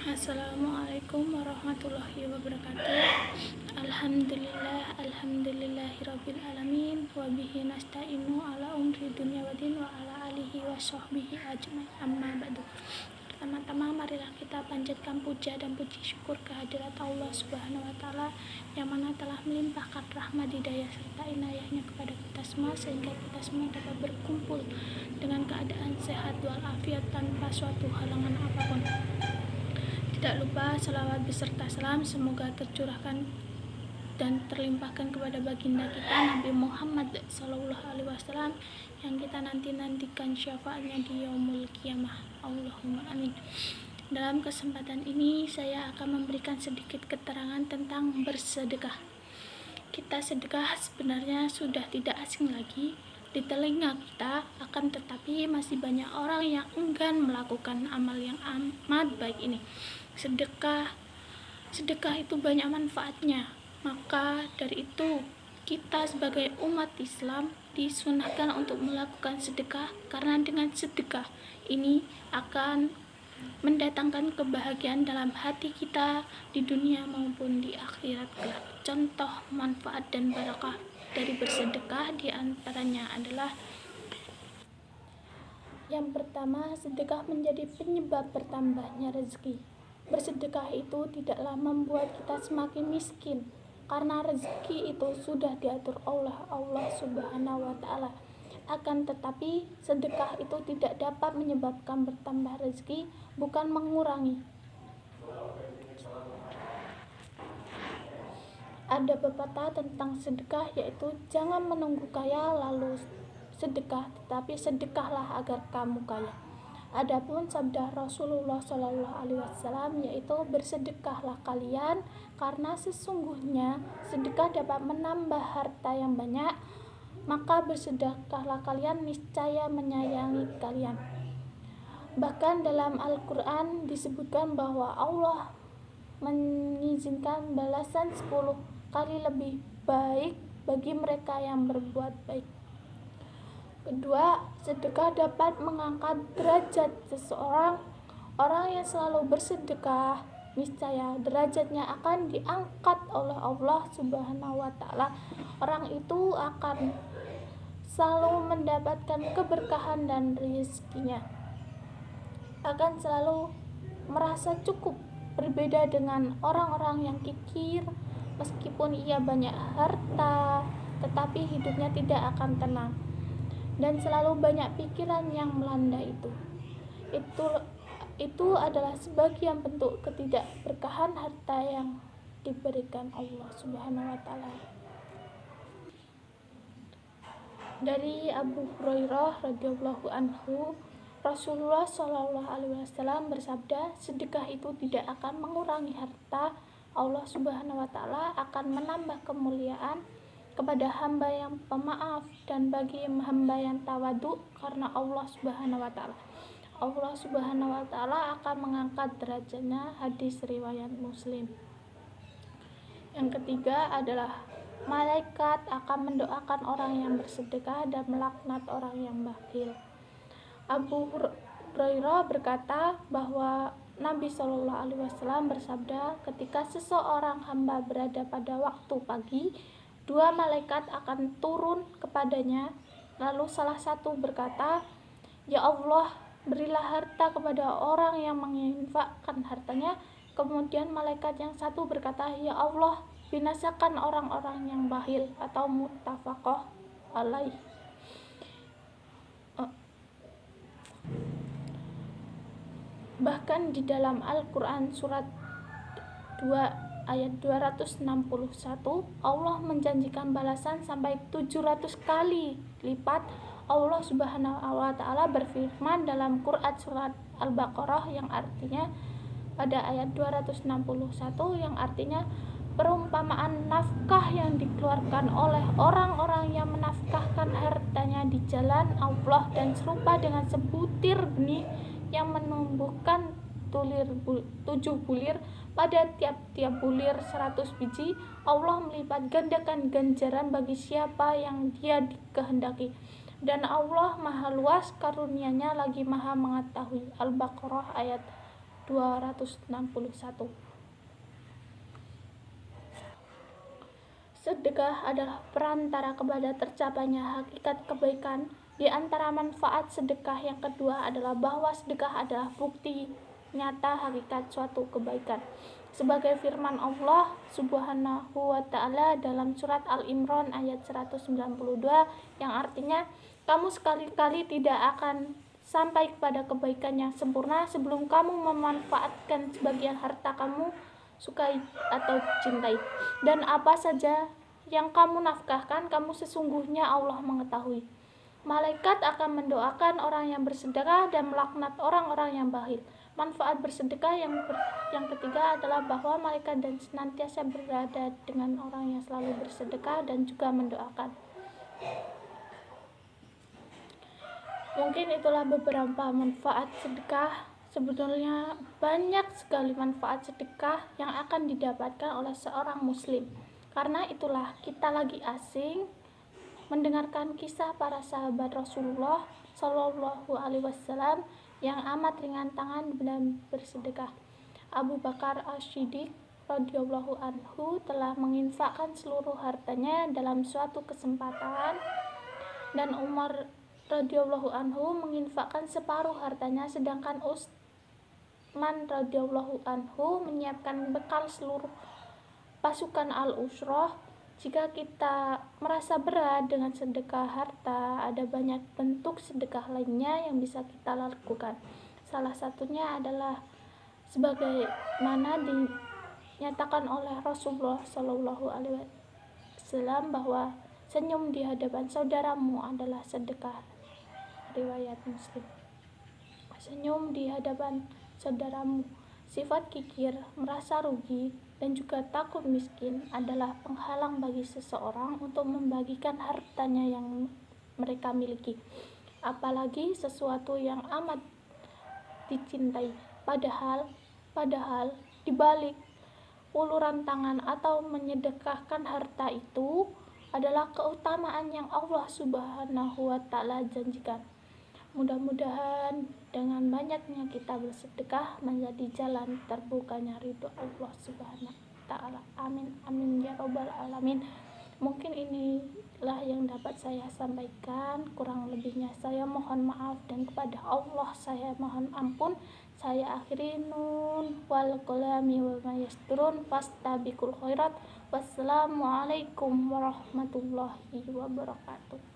Assalamualaikum warahmatullahi wabarakatuh. Alhamdulillahirabbil alamin wa bihi nasta'inu ala umri dunya waddin wa ala alihi wa sahbihi ajmain. Amma ba'du. Pertama-tama marilah kita panjatkan puja dan puji syukur kehadirat Allah Subhanahu wa taala yang mana telah melimpahkan rahmat, hidayah serta inayahnya kepada kita semua sehingga kita semua dapat berkumpul dengan keadaan sehat walafiat tanpa suatu halangan apapun. Tidak lupa salawat beserta salam semoga tercurahkan dan terlimpahkan kepada baginda kita Nabi Muhammad SAW yang kita nantikan syafaatnya di yaumul qiyamah. Allahumma amin. Dalam kesempatan ini saya akan memberikan sedikit keterangan tentang bersedekah. Kita sedekah sebenarnya sudah tidak asing lagi di telinga kita, akan tetapi masih banyak orang yang enggan melakukan amal yang amat baik ini. Sedekah itu banyak manfaatnya. Maka dari itu kita sebagai umat Islam disunahkan untuk melakukan sedekah, karena dengan sedekah ini akan mendatangkan kebahagiaan dalam hati kita di dunia maupun di akhirat kelak. Contoh manfaat dan barakah dari bersedekah diantaranya adalah: yang pertama, sedekah menjadi penyebab bertambahnya rezeki. Bersedekah itu tidaklah membuat kita semakin miskin, karena rezeki itu sudah diatur oleh Allah Subhanahu wa taala. Akan tetapi sedekah itu tidak dapat menyebabkan bertambah rezeki, bukan mengurangi. Ada pepatah tentang sedekah, yaitu jangan menunggu kaya lalu sedekah, tetapi sedekahlah agar kamu kaya. Adapun sabda Rasulullah SAW yaitu bersedekahlah kalian, karena sesungguhnya sedekah dapat menambah harta yang banyak, maka bersedekahlah kalian, niscaya menyayangi kalian. Bahkan dalam Al-Quran disebutkan bahwa Allah mengizinkan balasan 10 kali lebih baik bagi mereka yang berbuat baik. Kedua, sedekah dapat mengangkat derajat seseorang. Orang yang selalu bersedekah, niscaya derajatnya akan diangkat oleh Allah Subhanahu wa taala. Orang itu akan selalu mendapatkan keberkahan dan rezekinya. Akan selalu merasa cukup, berbeda dengan orang-orang yang kikir. Meskipun ia banyak harta, tetapi hidupnya tidak akan tenang dan selalu banyak pikiran yang melanda itu. Itu adalah sebagian bentuk ketidakberkahan harta yang diberikan Allah Subhanahu wa taala. Dari Abu Hurairah radhiyallahu anhu, Rasulullah SAW bersabda, sedekah itu tidak akan mengurangi harta. Allah Subhanahu wa taala akan menambah kemuliaan kepada hamba yang pemaaf dan bagi hamba yang tawadu, karena Allah Subhanahu wa taala. Allah Subhanahu wa taala akan mengangkat derajatnya. Hadis riwayat Muslim. Yang ketiga adalah malaikat akan mendoakan orang yang bersedekah dan melaknat orang yang bakhil. Abu Hurairah berkata bahwa Nabi SAW bersabda, ketika seseorang hamba berada pada waktu pagi, 2 malaikat akan turun kepadanya, lalu salah satu berkata, "Ya Allah, berilah harta kepada orang yang menginfakkan hartanya." Kemudian malaikat yang satu berkata, "Ya Allah, binasakan orang-orang yang bakhil," atau muttafaqun alaih. Bahkan di dalam Al-Quran surat 2 ayat 261, Allah menjanjikan balasan sampai 700 kali lipat. Allah Subhanahu wa taala berfirman dalam Quran surat Al-Baqarah yang artinya pada ayat 261 yang artinya, perumpamaan nafkah yang dikeluarkan oleh orang-orang yang menafkahkan hartanya di jalan Allah dan serupa dengan sebutir benih yang menumbuhkan 7 bulir, pada tiap-tiap bulir 100 biji. Allah melipat gandakan ganjaran bagi siapa yang Dia dikehendaki, dan Allah maha luas karunia-Nya lagi maha mengetahui. Al-Baqarah ayat 261. Sedekah adalah perantara kepada tercapainya hakikat kebaikan. Di antara manfaat sedekah yang kedua adalah bahwa sedekah adalah bukti nyata hakikat suatu kebaikan. Sebagai firman Allah Subhanahu wa Ta'ala dalam surat Al-Imran ayat 192 yang artinya, kamu sekali-kali tidak akan sampai kepada kebaikan yang sempurna sebelum kamu memanfaatkan sebagian harta kamu sukai atau cintai, dan apa saja yang kamu nafkahkan, kamu sesungguhnya Allah mengetahui. Malaikat akan mendoakan orang yang bersedekah dan melaknat orang-orang yang bakhil. Manfaat bersedekah yang ketiga adalah bahwa malaikat dan senantiasa berada dengan orang yang selalu bersedekah dan juga mendoakan. Mungkin itulah beberapa manfaat sedekah. Sebetulnya banyak sekali manfaat sedekah yang akan didapatkan oleh seorang muslim. Karena itulah kita lagi asing mendengarkan kisah para sahabat Rasulullah Shallallahu Alaihi Wasallam yang amat ringan tangan dalam bersedekah. Abu Bakar As-Siddiq radhiyallahu anhu telah menginfakkan seluruh hartanya dalam suatu kesempatan, dan Umar radhiyallahu anhu menginfakkan separuh hartanya, sedangkan Utsman radhiyallahu anhu menyiapkan bekal seluruh pasukan al-usrah. Jika kita merasa berat dengan sedekah harta, ada banyak bentuk sedekah lainnya yang bisa kita lakukan. Salah satunya adalah sebagaimana dinyatakan oleh Rasulullah Shallallahu Alaihi Wasallam bahwa senyum di hadapan saudaramu adalah sedekah. Riwayat Muslim. Senyum di hadapan saudaramu. Sifat kikir, merasa rugi, dan juga takut miskin adalah penghalang bagi seseorang untuk membagikan hartanya yang mereka miliki, apalagi sesuatu yang amat dicintai. Padahal di balik uluran tangan atau menyedekahkan harta itu adalah keutamaan yang Allah Subhanahu wa Ta'ala janjikan. Mudah-mudahan dengan banyaknya kita bersedekah menjadi jalan terbukanya ridho Allah Subhanahu wa Ta'ala. Amin amin ya robbal alamin. Mungkin inilah yang dapat saya sampaikan, kurang lebihnya saya mohon maaf, dan kepada Allah saya mohon ampun. Saya akhiri, nun wal qalami wa ma yasturun, fastabiqul khairat. Wassalamualaikum warahmatullahi wabarakatuh.